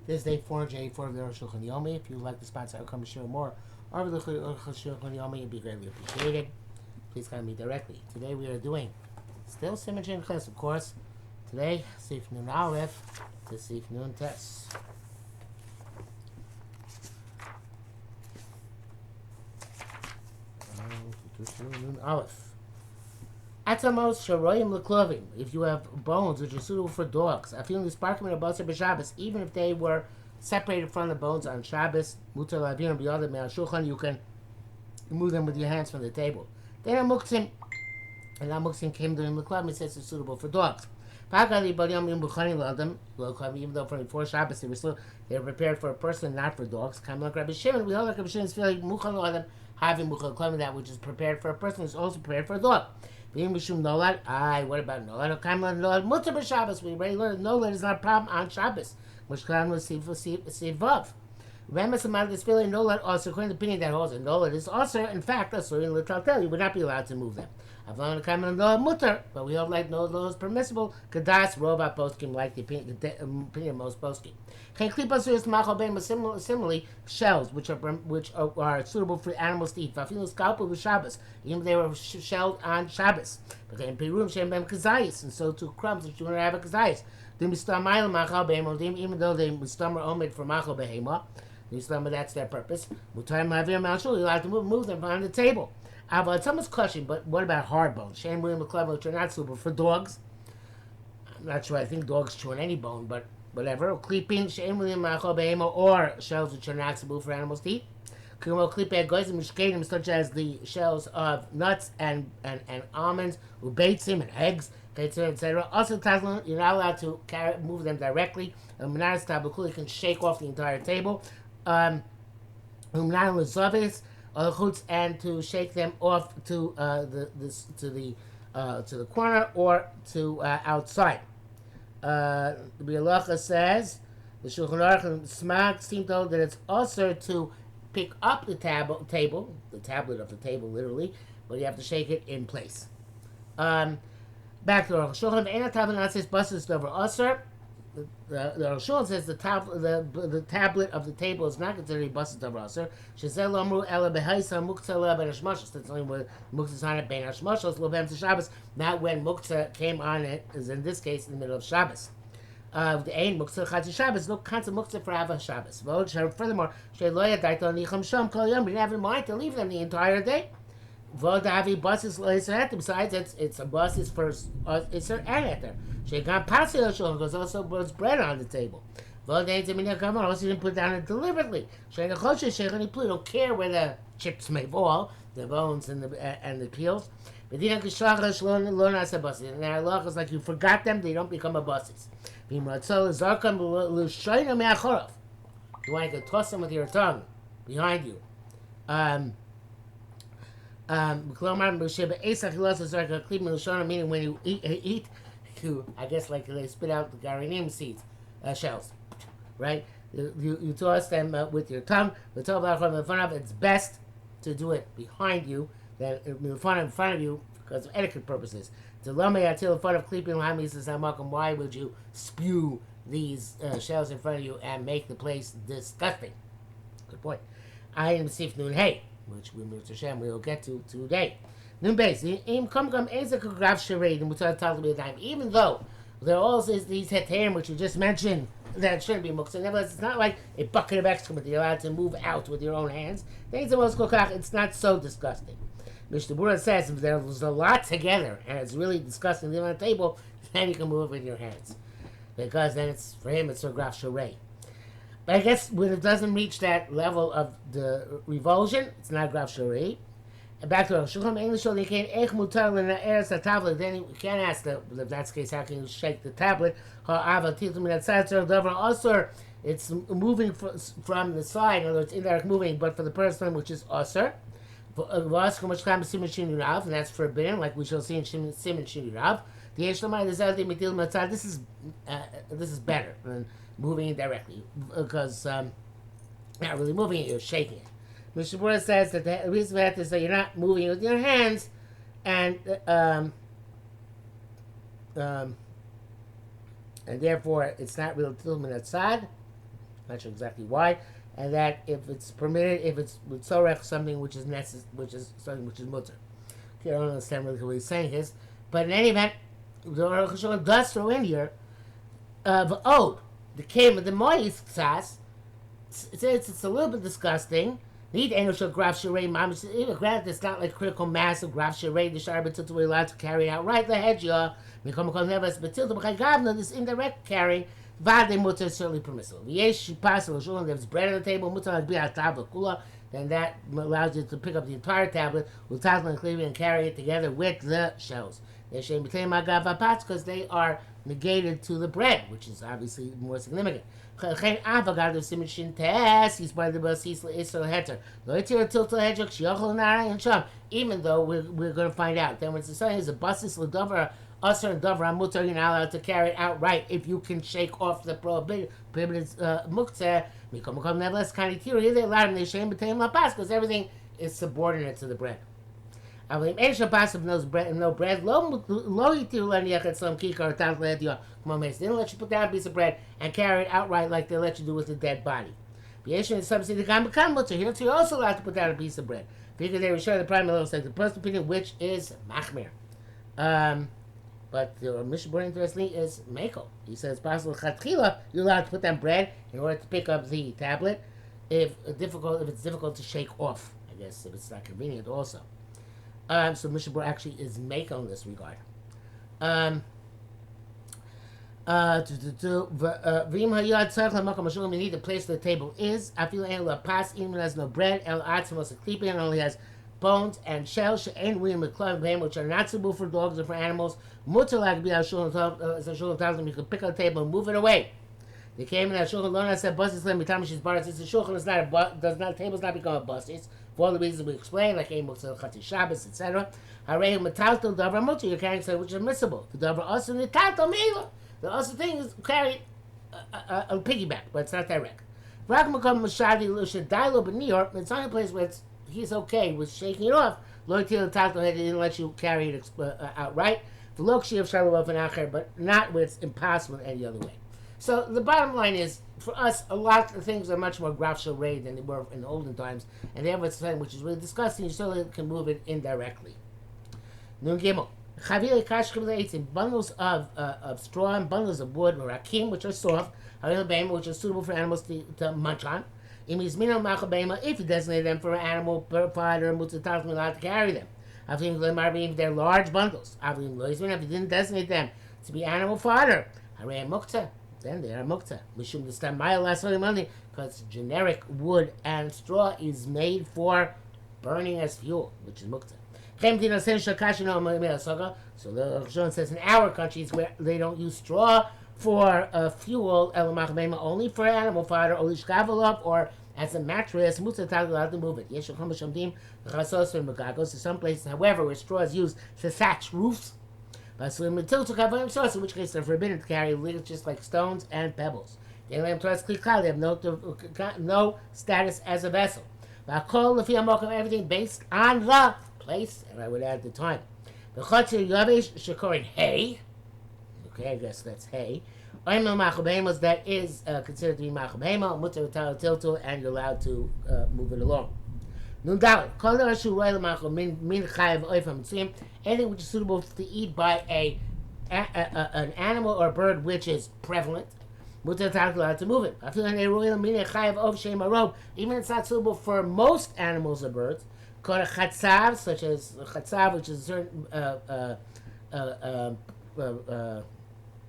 This is day 484 of the Arukh HaShulchan Yomi. If you would like to sponsor or come share more of the Arukh HaShulchan Yomi, it'd be greatly appreciated. Please contact me directly. Today we are doing still symmetry in class, of course. Today, Sif Nun Aleph to Sif Nun Tes. Nun Aleph. Atamos sharoyim leklovim. If you have bones which are suitable for dogs, I feel the sparkling of basar b'Shabbos, even if they were separated from the bones on Shabbos, mutar lavim b'yadam me'ashulchan, you can remove them with your hands from the table. Then muktzim, and muktzim came to him leklovim. It says it's suitable for dogs. Even though for 4 Shabbos they were prepared for a person, not for dogs. Kind of like Rabbi Shimon, we hold like Rabbi Shimon's feeling muchal having muchal leklovim, that which is prepared for a person is also prepared for a dog. What about Nolad? Nolad mutar b'Shabbos. We already learned Nolad is not a problem on Shabbos. Which Klan was Sivav. Remes among this feeling Nolad also, according to the opinion that holds it, Nolad is also, in fact, also in Litaltel. You would not be allowed to move them. I've learned Nolad mutar, but we hold like Nolad is permissible. Kadas Rova poskim, like the opinion of most poskim. Similarly, shells which are suitable for animals to eat. Scalpel with Shabbos, even if they were shelled on Shabbos. But then Pirum Shem Bem Kazayis, and so too crumbs which you want to have a Kazayis. Even though they Mustam are omid for Machal Behema, that's their purpose. You're allowed to move them on the table. It's almost crushing, but what about hard bones? Shane William McClellan, which are not suitable for dogs. I'm not sure, I think dogs chew on any bone, but whatever. Clipping, Shane William Machal Behema, or shells which are not suitable for animals to eat. Such as the shells of nuts and almonds, ubeitzim and eggs, etc. Also, you're not allowed to move them directly. You can shake off the entire table. And to shake them off to the corner or to outside. The Bialacha says the Shulchan Aruch and Smag seem to hold that it's also to pick up the tablet of the table, literally, but you have to shake it in place. Back to the Arukh HaShulchan. Eina tav says buses over usher. The Arukh HaShulchan says the tablet of the table is not considered buses over usher. Shezel amru ela behaisa muktzah le ben hashmashos. That's only when muktzah is on it ben hashmashos lo ben Shabbos. Not when muktzah came on it, as in this case in the middle of Shabbos. The ain muktzah chatzah Shabbos, no concept muktzah for Ava Shabbos. Furthermore, sheiloya daito nicham sham kol yom. We have in mind to leave them the entire day. Besides, it's a bus is for Isser and Ether. Shegan Pasio Shulchan because also was bread on the table. Also, you didn't put it down deliberately. Don't care where the chips may fall, the bones and the peels. But then and our law is like you forgot them, they don't become a buses. You want to toss them with your tongue behind you. Meaning when you eat, I guess like they spit out the garanim seeds, shells, right? You toss them with your tongue. It's best to do it behind you than in front of you because of etiquette purposes. Why would you spew these shells in front of you and make the place disgusting? Good point. I am Sif Nun Hey, which we will get to today. Nun Beis, even though there are also these heterim which you just mentioned that shouldn't be muktzah. Nevertheless, it's not like a bucket of excrement that you're allowed to move out with your own hands. It's not so disgusting. Mishnah Berurah says if there was a lot together and it's really disgusting to leave on the table, then you can move it with your hands. Because then for him it's a graf sharei. But I guess when it doesn't reach that level of the revulsion, it's not graf sharei. And back to Shulchan English, they can't ech mutar l'na'eres the tablet. Then you can't ask if that's the case, how can you shake the tablet? Also, it's moving from the side, in other words, indirect moving, but for the person which is usher. And that's forbidden, like we shall see in Siman Shini Rav. This is better than moving it directly, because not really moving it, you're shaking it. Mishnah Berurah says that the reason for that is that you're not moving it with your hands, and therefore it's not real tilman atzad. not sure exactly why, and that if it's permitted, if it's with sorech, something which is which is something which is mutter. Okay, I don't understand really what he's saying is, but in any event, the Arukh HaShulchan does throw in here the ode, the came of the mois ksas. It's a little bit disgusting. Need Enoshal graph charade mamish. Even granted, it's not like critical mass of graph charade. The shara betilta we're allowed to carry out right. The hedge ya. Mikom never betilta b'chagavna. This indirect carrying. Vade mutter is certainly permissible. V'yesh pasel shulam. There's bread on the table. Mutter like bi'at tabla kula. Then that allows you to pick up the entire tablet with tablet and cleaving and carry it together with the shells. They shem b'tei magav apats because they are negated to the bread, which is obviously more significant. He's by the basis Israel heter. Even though we're going to find out, then when it's saying is a basis l'davar asar and davar mutar, you're not allowed to carry it outright if you can shake off the prohibited muktzeh. Nevertheless, kind of theory they allowed him to shame between lapas because everything is subordinate to the bread. No bread, no bread. Lo yitiu leniachet some kikar tat le'edio. They didn't let you put down a piece of bread and carry it outright like they let you do with the dead body. B'yeshin is something the gam become mutter. Here too, you're also allowed to put down a piece of bread because they were sure the primary level says the personal opinion, which is machmir. But the Mishnah more interestingly is Mako. He says possible chatchila you're allowed to put down bread in order to pick up the tablet if it's difficult to shake off. I guess if it's not convenient also. So Mishnah Berurah actually is make on this regard. You need the place the table is. Even has no bread. It only has bones and shells, which are not suitable for dogs or for animals. You can pick up the table and move it away. They came in that shulchan. Lona said, "Buses let me tell me she's bar." Since the shulchan is not a table's not become a buses for all the reasons we explained, like Chati Shabbos, etc. Harei metalto davar mutter. You're carrying something which is admissible. The davar also netalto meila. The other thing is carried a piggyback, but it's not direct. It's only a place where he's okay with shaking it off. He didn't let you carry it outright. But not where it's impossible any other way. So the bottom line is, for us, a lot of things are much more graf sharei than they were in the olden times, and they have a thing which is really disgusting. You still can move it indirectly. Nun Gimel. Bundles of straw and bundles of wood, or rakim, which are soft, which are suitable for animals to munch on. If you designate them for an animal provider, you're allowed to carry them. If they're large bundles, if you didn't designate them to be animal fodder, then they are mukta. Because generic wood and straw is made for burning as fuel, which is mukta. So the Rosh says in our countries where they don't use straw for fuel, only for animal fodder, or as a mattress, allowed to move it. Some places, however, where straw is used to thatch roofs, in which case they're forbidden to carry just like stones and pebbles. They have no status as a vessel. Everything based on the place, and I would add the time. The Chatzir Yavish Shakorin hay. Okay, I guess that's hay. That is considered to be Machabema, Mutter Tiltul, and you're allowed to move it along. Anything which is suitable to eat by an animal or bird which is prevalent, Mutter allowed to move it. Even if it's not suitable for most animals or birds, chatzav, such as chatzav, which is a certain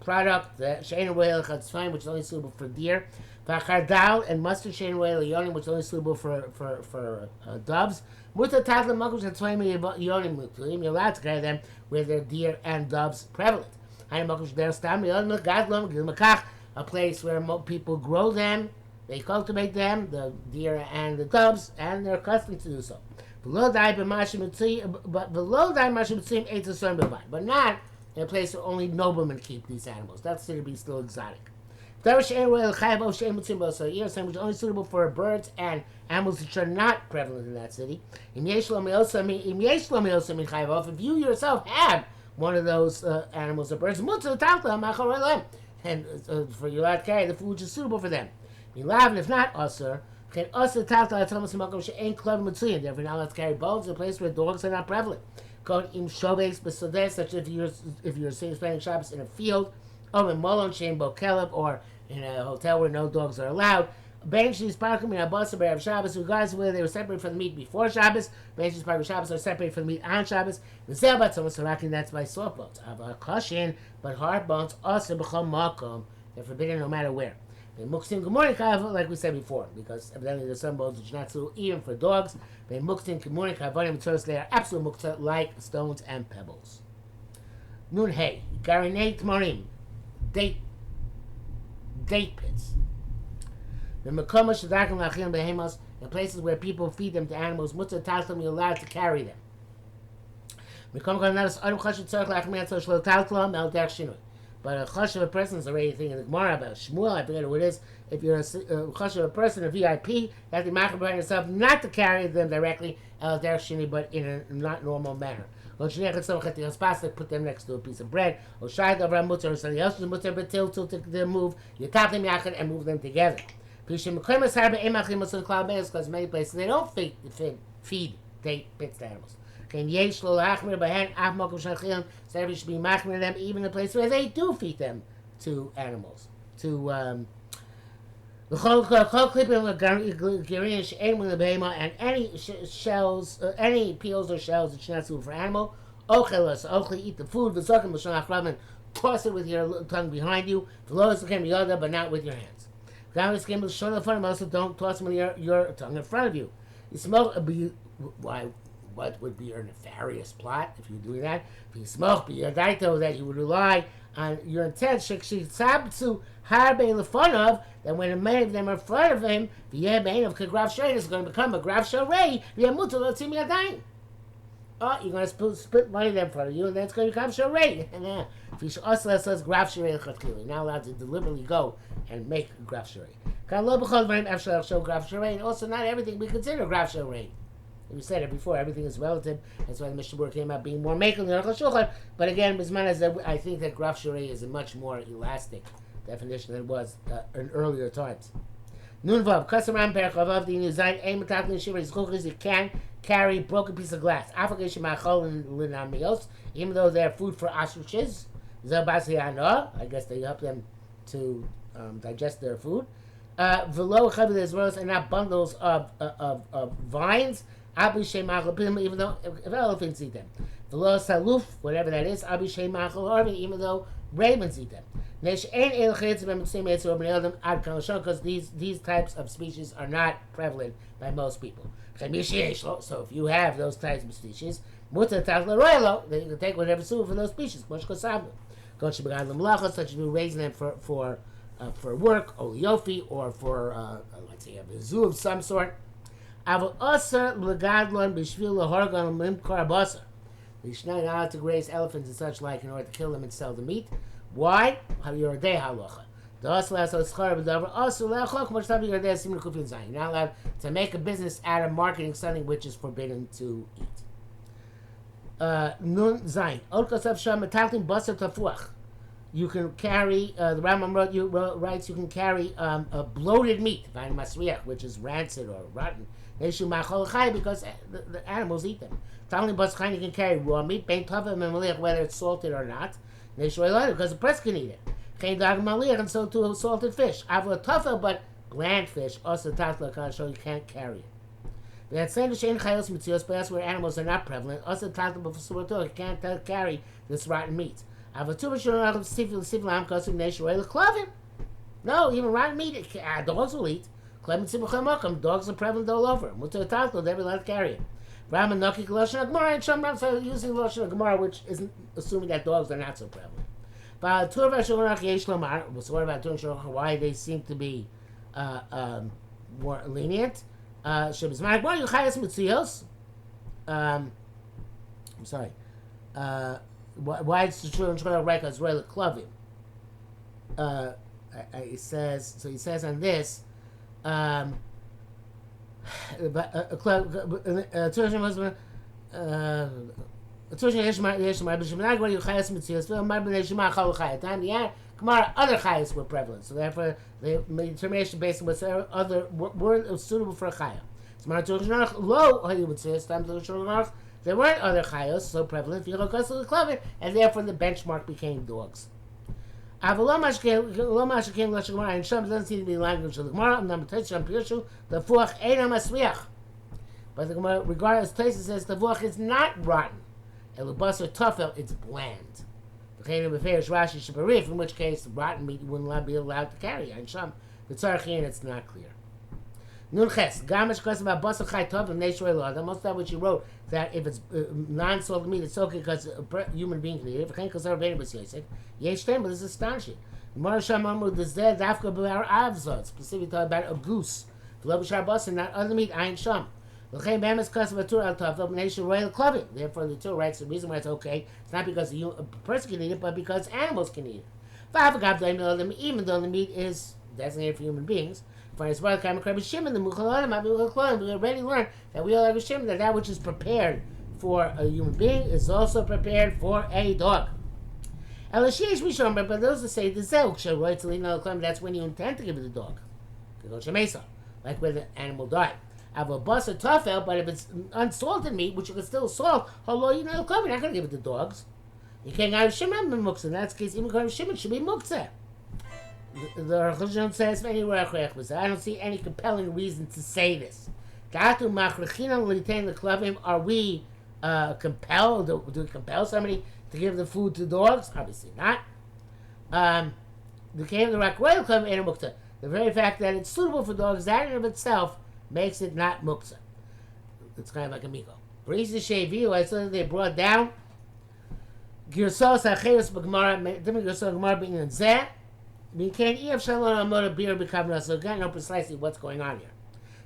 product, shein oil chatzvaim, which is only suitable for deer, v'chardal and mustard shein oil yonim, which is only suitable for doves. Mutar tatla makum chatzvaim yonim mutulim. You're allowed to carry them where they're deer and doves prevalent. A place where people grow them, they cultivate them, the deer and the doves, and they're accustomed to do so. But not in a place where only noblemen keep these animals. That's to be still exotic. So which is only suitable for birds and animals which are not prevalent in that city. If you yourself have one of those animals or birds, and for you allowed to carry the food which is suitable for them. Milav, if not usher, can usher taltal atomas makom she'ain klov mitzuyin. Therefore, not allowed to carry bones in a place where dogs are not prevalent. Called im shobes b'sodeh, such as if you're spending Shabbos in a field, or in molon shein bo keleb, or in a hotel where no dogs are allowed. Benches parking in Abbas of Shabbos, regardless of whether they were separated from the meat before Shabbos. Benches parking Shabbos are separated from the meat on Shabbos. The Zelbat someone Sarakin, that's by soft bones. Avakashin, but hard bones also become makom. They're forbidden no matter where. They muksin gemorning kavav, like we said before, because evidently there's some bones which are not so even for dogs. They muksin gemorning kavav, they are absolute muksa like stones and pebbles. Nun hey, garinate marim, date pits. The Makoma Shadakim Lachim Behemos, in places where people feed them to animals, Mutzah Taltam, you're allowed to carry them. Makoma Kanadas Arukh HaShulchan Lachim Yatzor Shlo Taltam El Derech Shinui. But a chush of a person is already thinking in the Gemara about Shmuel, I forget who it is. If you're a chush of a person, a VIP, you have to make yourself not to carry them directly El Derech Shinui, but in a not normal manner. Put them next to a piece of bread. Or Shai Davra Mutzah, or somebody else's Mutzah, but till to move, you tap them yachid and move them together. Because many places they don't feed date pits to animals. So everybody should be machmir them even in places where they do feed them to animals. And any shells, any peels or shells that you're not suitable for animal, eat the food, toss it with your tongue behind you, but not with your hands. Also, don't toss them with your tongue in front of you. You smoke. Why? What would be your nefarious plot if you're doing that? If you smoke, be a daito that you would rely on your intent. Shekshitsabtsu harbe lefonov. That when many of them are in front of him, the yebein of kagrav shrei is going to become a grav shrei. V'yamutu lotzim yadayim. Oh, you're going to split money there in front of you, and that's going to become shrei. If you also says grav shrei lechatchili, you're not allowed to deliberately go and make grav shrei. And also, not everything we consider grav shrei. We said it before, everything is relative. That's why the Mishnah came out being more makel than Arukh HaShulchan. But again, I think that grav shrei is a much more elastic definition than it was in earlier times. Nunvav, Kasaram Perchavav, the Nuzain, Aim Attack Shiva, you can carry broken piece of glass. Even though they're food for ostriches. I guess they help them to digest their food. Velo Chavil and not bundles of vines. Even though if elephants eat them. Velo Saluf, whatever that is, even though ravens eat them. Because these types of species are not prevalent by most people. So if you have those types of species, then you can take whatever suit for those species. Such as you raising them for work, or yofi, or for let's say a zoo of some sort. You're not allowed to graze elephants and such like in order to kill them and sell the meat. Why? You're not allowed to make a business out of marketing something which is forbidden to eat. Nun Zayin. You can carry, the Rambam writes, you can carry a bloated meat, which is rancid or rotten, because the animals eat them. You can carry raw meat, whether it's salted or not, because the press can eat it. And so too salted fish. But bland fish, also so you can't carry it. But that's where animals are not prevalent. Also you can't carry this rotten meat. No, even rotten meat, dogs will eat. Dogs are prevalent all over. They're allowed to carry it. And some are using Lashon Gemara, which isn't assuming that dogs are not so prevalent. But what about why they seem to be more lenient? I'm sorry. Why it's the children right as well klavim? He says on this. Gemara, other chayas were prevalent, so therefore the determination based on what other were suitable for a chaya. So low, you would say, there weren't other chayos so prevalent, and therefore the benchmark became dogs. And Sham doesn't seem to be the language of the Gemara. The fuach eina masriach. But the Gemara, regardless, Taisa says the fuach is not rotten. Elubasar tafel, it's bland. In which case, rotten meat wouldn't be allowed to carry. And Sham, the tzarchin, it's not clear. Nunches, gamish question about basar chai tov and neshur elad. Most of that which you wrote that if it's non-salted meat, it's okay because a human being can eat it. If it can't yosek, yesh ten, but this is astonishing. Gemara Sham Amru dezeh dafka b'ar avzot, specifically talking about a goose. V'lo b'shar basar, not other meat. Ayin Sham. Therefore, the Torah writes the reason why it's okay. It's not because a person can eat it, but because animals can eat it. Even though the meat is designated for human beings. We already learned that we all have a shim, that which is prepared for a human being is also prepared for a dog. But those that say that's when you intend to give it the dog. Like when the animal died. Have a bus of tafel, but if it's unsalted meat, which you can still salt, you're not going to give it to dogs. You can't have shimon muktzah. In that case, even kind of shimon should be muktzah. The Arukh HaShulchan says, I don't see any compelling reason to say this. Are we compelled? Do we compel somebody to give the food to dogs? Obviously not. The very fact that it's suitable for dogs, that in of itself makes it not muktzah. It's kind of like a miko. Brisa sheviu, I saw that they brought down Girsos Acheres B'Gemara, different Girsos Gemara being in Zeh. We can't eat Shalom Amor Beer B'Kavna, so again, know precisely what's going on here.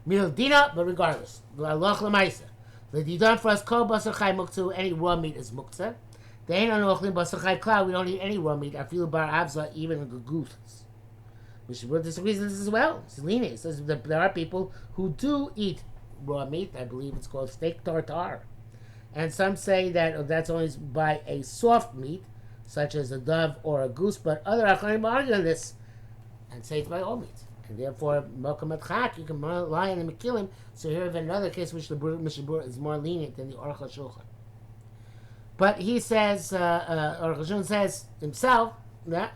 Mil Dina, but regardless, L'Aloch L'Maisa. The Didan for us, Kol Basar Chai Muktzah, any raw meat is muktzah. They ain't on Ochlim Basar Chai Klau, we don't eat any raw meat. Afilu Bar Avza, even the gooses. Mishra disagrees with this as well. Selene says that there are people who do eat raw meat. I believe it's called steak tartare. And some say that that's only by a soft meat, such as a dove or a goose, but other Acharim argue on this and say it's by all meat. And therefore, Malkam Chak, you can lie on him and kill him. So here we have another case which the Mishnah is more lenient than the Arukh HaShulchan. But he says, Arukh HaShulchan says himself, that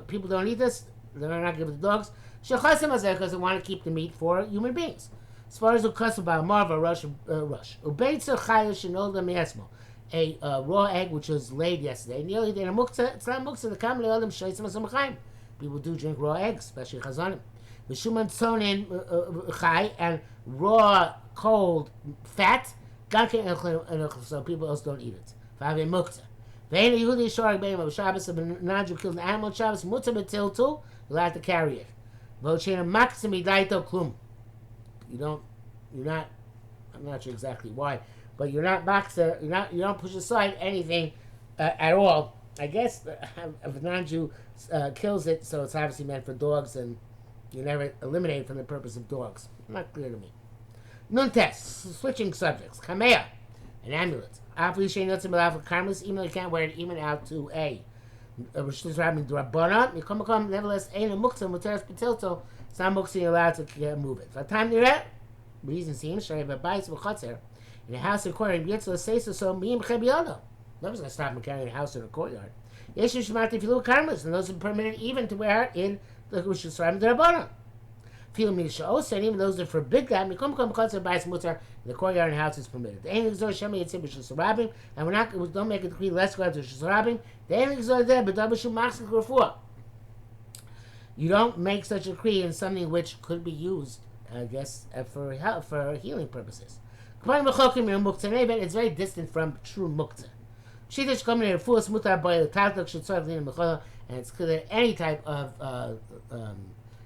people don't eat this, they're not giving it to dogs, because they want to keep the meat for human beings. As far as the custom about marva, rush. A raw egg which was laid yesterday. It's not muktzah. The common eldem people do drink raw eggs, especially chazanim. V'shuman tzonin chai and raw cold fat. So people else don't eat it. V'avim muktzah. V'ein Yehudi shorag beim of Shabbos of non-Jew killed an animal on Shabbos mutzah betil too. You're allowed to carry it. V'ochein maksim idaito klum. You're not. I'm not sure exactly why. But you're not boxer. You don't push aside anything at all. I guess if a non-Jew kills it, so it's obviously meant for dogs, and you never eliminate it from the purpose of dogs. Not clear to me. Nuntes, switching subjects. Kamea, an amulet. Even though you can't wear it even out to a nevertheless, ain't a muktzah muteres petilto. It's not muktzah, you're allowed to move it. For time near reason seems shari b'bayis v'chotzer. In a house or courtyard, Yitzhak says so. Nobody's going to stop him carrying a house or a courtyard. Yes, you should not if you look harmless, and those are permitted even to wear in the Rishusharim D'Rabbanan. Feel me shows, and even those that forbid that, in the courtyard and house is permitted. The ain't exor shemi yitzim b'Rishusharabim, and we don't make a decree less go to Rishusharabim. The ain't exor there, but double shum machzik refuah. You don't make such a decree in something which could be used, I guess, for healing purposes. It's very distant from true muktzah. Shiddush coming in full mutar by tatuk should serve the mechol, and it's clear that any type of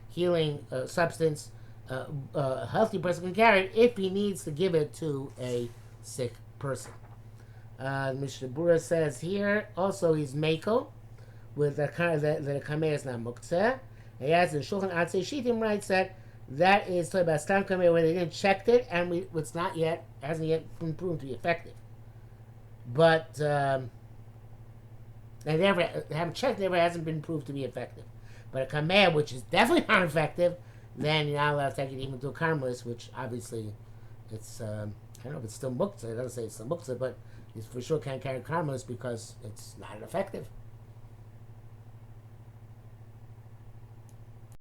healing substance a healthy person can carry it if he needs to give it to a sick person. Mishnah Bura says here also he's meiko with the kameh is not muktzah. He has in Shulchan Atzei Shitim writes that is talking about stam kameh where they didn't check it and it's not yet hasn't yet been proven to be effective. But They haven't checked. Never hasn't been proved to be effective. But a kameh, which is definitely not effective, then you're not allowed to take it even to a caramelist, which obviously it's I don't know if it's still muktzah. It doesn't say it's still muktzah, but you for sure can't carry caramelist because it's not effective.